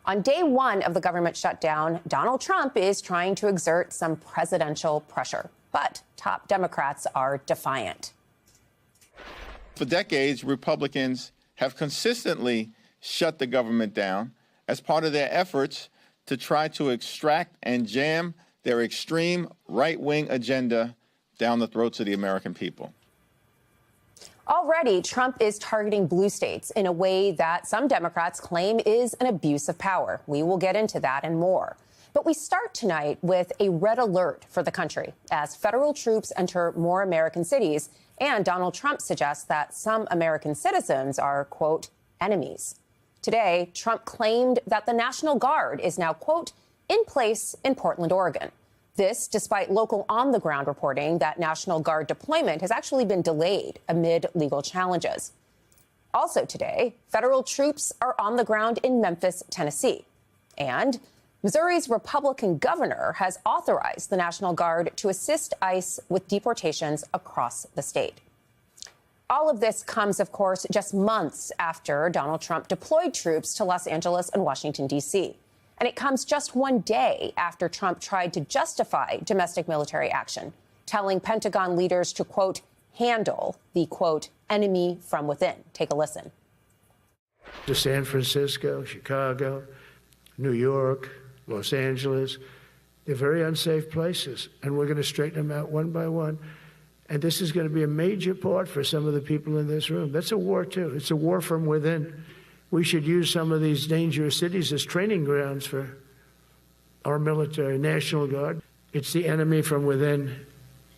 On day one of the government shutdown, Donald Trump is trying to exert some presidential pressure. But top Democrats are defiant. For decades, Republicans have consistently shut the government down as part of their efforts to try to extract and jam their extreme right-wing agenda down the throats of the American people. Already, Trump is targeting blue states in a way that some Democrats claim is an abuse of power. We will get into that and more. But we start tonight with a red alert for the country as federal troops enter more American cities, and Donald Trump suggests that some American citizens are, quote, enemies. Today, Trump claimed that the National Guard is now, quote, in place in Portland, Oregon. This despite local on-the-ground reporting that National Guard deployment has actually been delayed amid legal challenges. Also today, federal troops are on the ground in Memphis, Tennessee. And Missouri's Republican governor has authorized the National Guard to assist ICE with deportations across the state. All of this comes, of course, just months after Donald Trump deployed troops to Los Angeles and Washington, D.C. And it comes just one day after Trump tried to justify domestic military action, telling Pentagon leaders to, quote, handle the, quote, enemy from within. Take a listen. To San Francisco, Chicago, New York, Los Angeles, they're very unsafe places, and we're going to straighten them out one by one. And this is going to be a major part for some of the people in this room. That's a war, too. It's a war from within. We should use some of these dangerous cities as training grounds for our military, National Guard. It's the enemy from within,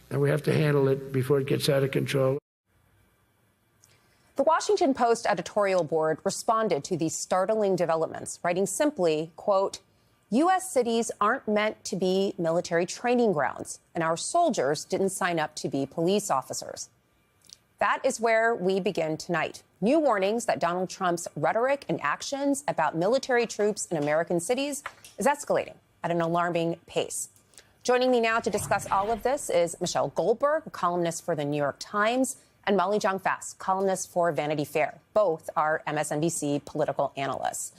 and we have to handle it before it gets out of control. The Washington Post editorial board responded to these startling developments, writing simply, quote, U.S. cities aren't meant to be military training grounds, and our soldiers didn't sign up to be police officers. That is where we begin tonight. New warnings that Donald Trump's rhetoric and actions about military troops in American cities is escalating at an alarming pace. Joining me now to discuss all of this is Michelle Goldberg, a columnist for the New York Times, and Molly Jong-Fast, columnist for Vanity Fair. Both are MSNBC political analysts.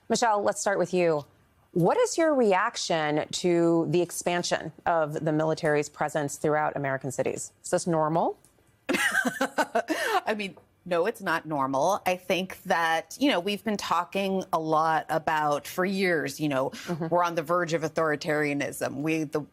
Michelle, let's start with you. What is your reaction to the expansion of the military's presence throughout American cities? Is this normal? I mean, no, it's not normal. I think that, we've been talking a lot about for years, we're on the verge of authoritarianism.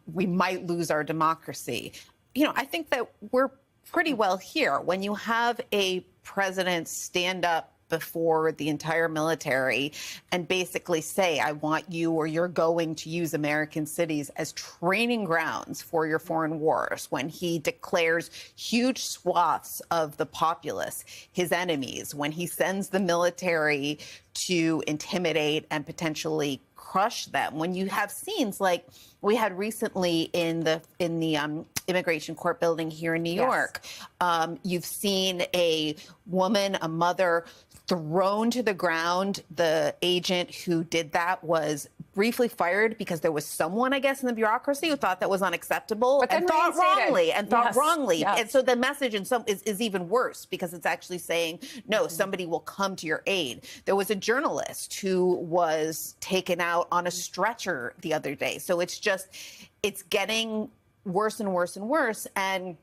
We might lose our democracy. I think that we're pretty well here. When you have a president stand up before the entire military and basically say, I want you or you're going to use American cities as training grounds for your foreign wars, when he declares huge swaths of the populace his enemies, when he sends the military to intimidate and potentially crush them, when you have scenes like we had recently in the immigration court building here in New York. You've seen a woman, a mother, thrown to the ground. The agent who did that was briefly fired because there was someone, I guess, in the bureaucracy who thought that was unacceptable and thought wrongly. Yes. And so the message is even worse because it's actually saying, no, somebody will come to your aid. There was a journalist who was taken out on a stretcher the other day. So it's getting worse and worse and worse. And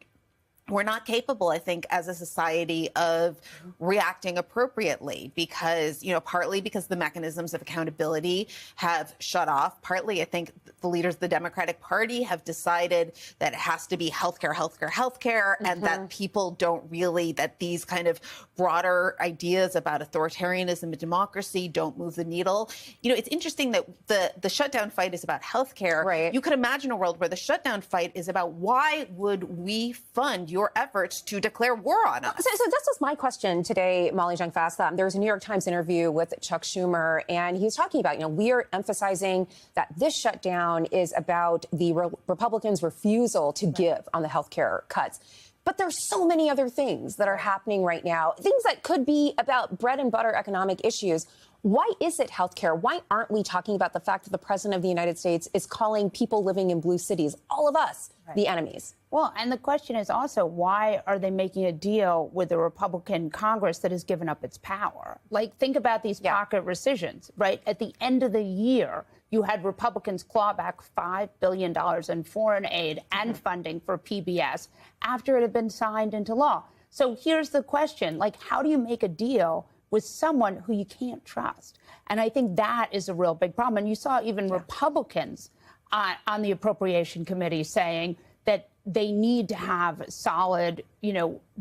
we're not capable, I think, as a society of reacting appropriately because, partly because the mechanisms of accountability have shut off. Partly, I think the leaders of the Democratic Party have decided that it has to be healthcare, and that people don't really, that these kind of broader ideas about authoritarianism and democracy don't move the needle. It's interesting that the shutdown fight is about healthcare. Right. You could imagine a world where the shutdown fight is about why would we fund your efforts to declare war on us? So this was my question today, Molly Jong-Fast. There was a New York Times interview with Chuck Schumer, and he was talking about, we are emphasizing that this shutdown is about the Republicans' refusal to give on the health care cuts. But there's so many other things that are happening right now, things that could be about bread and butter economic issues. Why is it healthcare? Why aren't we talking about the fact that the president of the United States is calling people living in blue cities, all of us, the enemies? Well, and the question is also, why are they making a deal with a Republican Congress that has given up its power? Like, think about these pocket rescissions, right? At the end of the year, you had Republicans claw back $5 billion in foreign aid and funding for PBS after it had been signed into law. So here's the question, like, how do you make a deal with someone who you can't trust? And I think that is a real big problem. And you saw even Republicans on the Appropriation Committee saying that they need to have solid,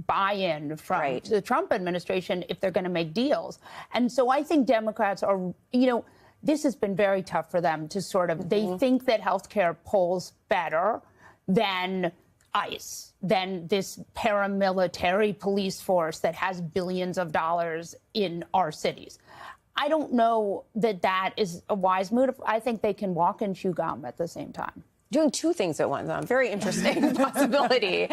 buy-in from the Trump administration if they're going to make deals. And so I think Democrats are, this has been very tough for them to sort of, they think that healthcare polls better than ICE, than this paramilitary police force that has billions of dollars in our cities. I don't know that that is a wise move. I think they can walk and chew gum at the same time. Doing two things at once. Very interesting possibility.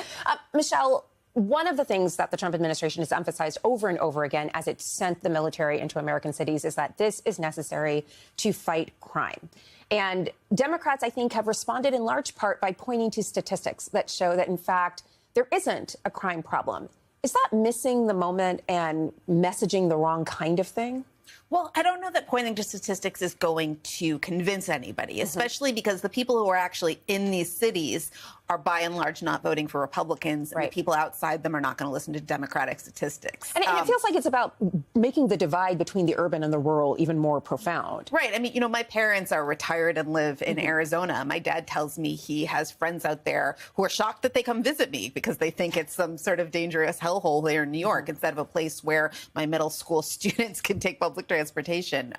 Michelle, one of the things that the Trump administration has emphasized over and over again as it sent the military into American cities is that this is necessary to fight crime. And Democrats, I think, have responded in large part by pointing to statistics that show that, in fact, there isn't a crime problem. Is that missing the moment and messaging the wrong kind of thing? Well, I don't know that pointing to statistics is going to convince anybody, especially because the people who are actually in these cities are by and large not voting for Republicans. And the people outside them are not going to listen to Democratic statistics. And it feels like it's about making the divide between the urban and the rural even more profound. Right. I mean, my parents are retired and live in Arizona. My dad tells me he has friends out there who are shocked that they come visit me because they think it's some sort of dangerous hellhole there in New York instead of a place where my middle school students can take public transportation.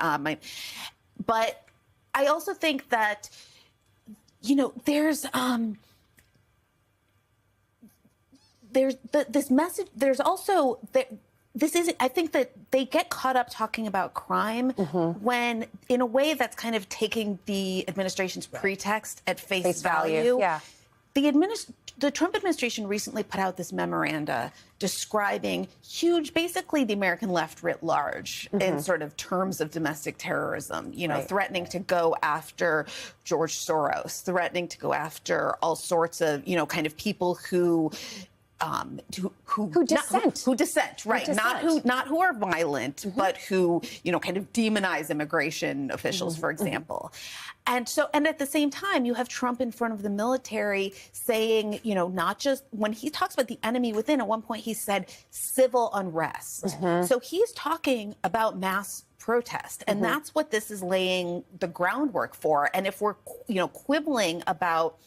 But I also think that, there's this message. There's also this is. I think that they get caught up talking about crime when, in a way, that's kind of taking the administration's pretext at face value. Yeah. The Trump administration recently put out this memoranda describing basically the American left writ large in sort of terms of domestic terrorism, threatening to go after George Soros, threatening to go after all sorts of, kind of people who dissent, right? Not who are violent, but who, kind of demonize immigration officials, for example. And at the same time, you have Trump in front of the military saying, not just when he talks about the enemy within, at one point he said civil unrest. So he's talking about mass protest. And that's what this is laying the groundwork for. And if we're, quibbling about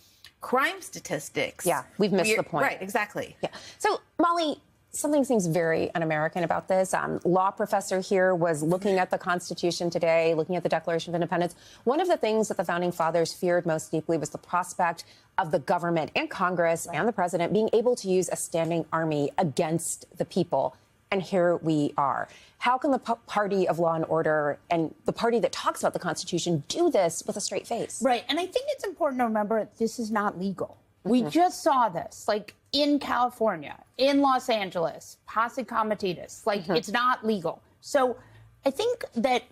crime statistics. Yeah, we've missed the point. Right, exactly. Yeah. So, Molly, something seems very un-American about this. Law professor here was looking at the Constitution today, looking at the Declaration of Independence. One of the things that the Founding Fathers feared most deeply was the prospect of the government and Congress and the president being able to use a standing army against the people. And here we are. How can the party of law and order and the party that talks about the Constitution do this with a straight face? Right. And I think it's important to remember this is not legal. We just saw this, like in California, in Los Angeles, posse comitatus, like it's not legal. So I think that,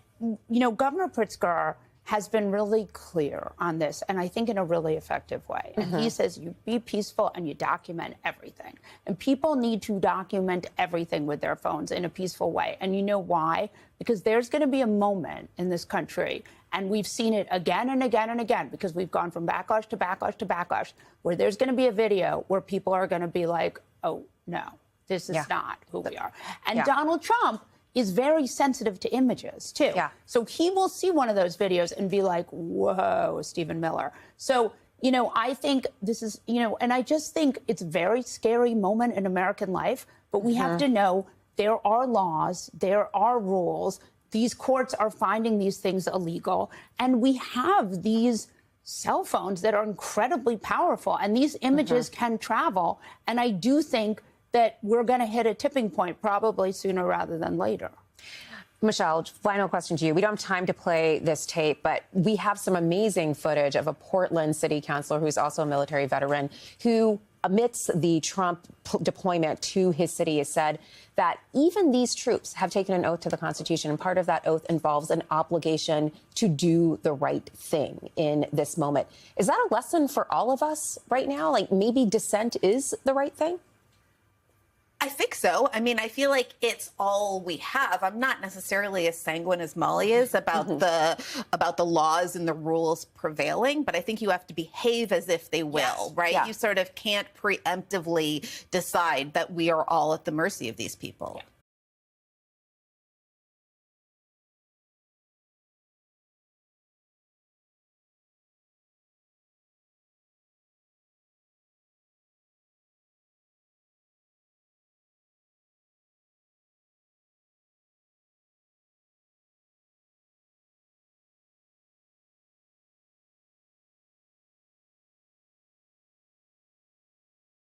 Governor Pritzker has been really clear on this, and I think in a really effective way. And he says you be peaceful and you document everything. And people need to document everything with their phones in a peaceful way. And you know why? Because there's going to be a moment in this country, and we've seen it again and again and again, because we've gone from backlash to backlash to backlash, where there's going to be a video where people are going to be like, oh, no, this is not who we are. And Donald Trump is very sensitive to images, too. Yeah. So he will see one of those videos and be like, whoa, Stephen Miller. So, I think this is, and I just think it's a very scary moment in American life. But we have to know there are laws, there are rules. These courts are finding these things illegal. And we have these cell phones that are incredibly powerful. And these images can travel. And I do think that we're going to hit a tipping point probably sooner rather than later. Michelle, final question to you. We don't have time to play this tape, but we have some amazing footage of a Portland city councilor who's also a military veteran who amidst the Trump deployment to his city, has said that even these troops have taken an oath to the Constitution, and part of that oath involves an obligation to do the right thing in this moment. Is that a lesson for all of us right now? Like, maybe dissent is the right thing? I think so. I mean, I feel like it's all we have. I'm not necessarily as sanguine as Molly is about the laws and the rules prevailing, but I think you have to behave as if they will, right? Yeah. You sort of can't preemptively decide that we are all at the mercy of these people. Yeah.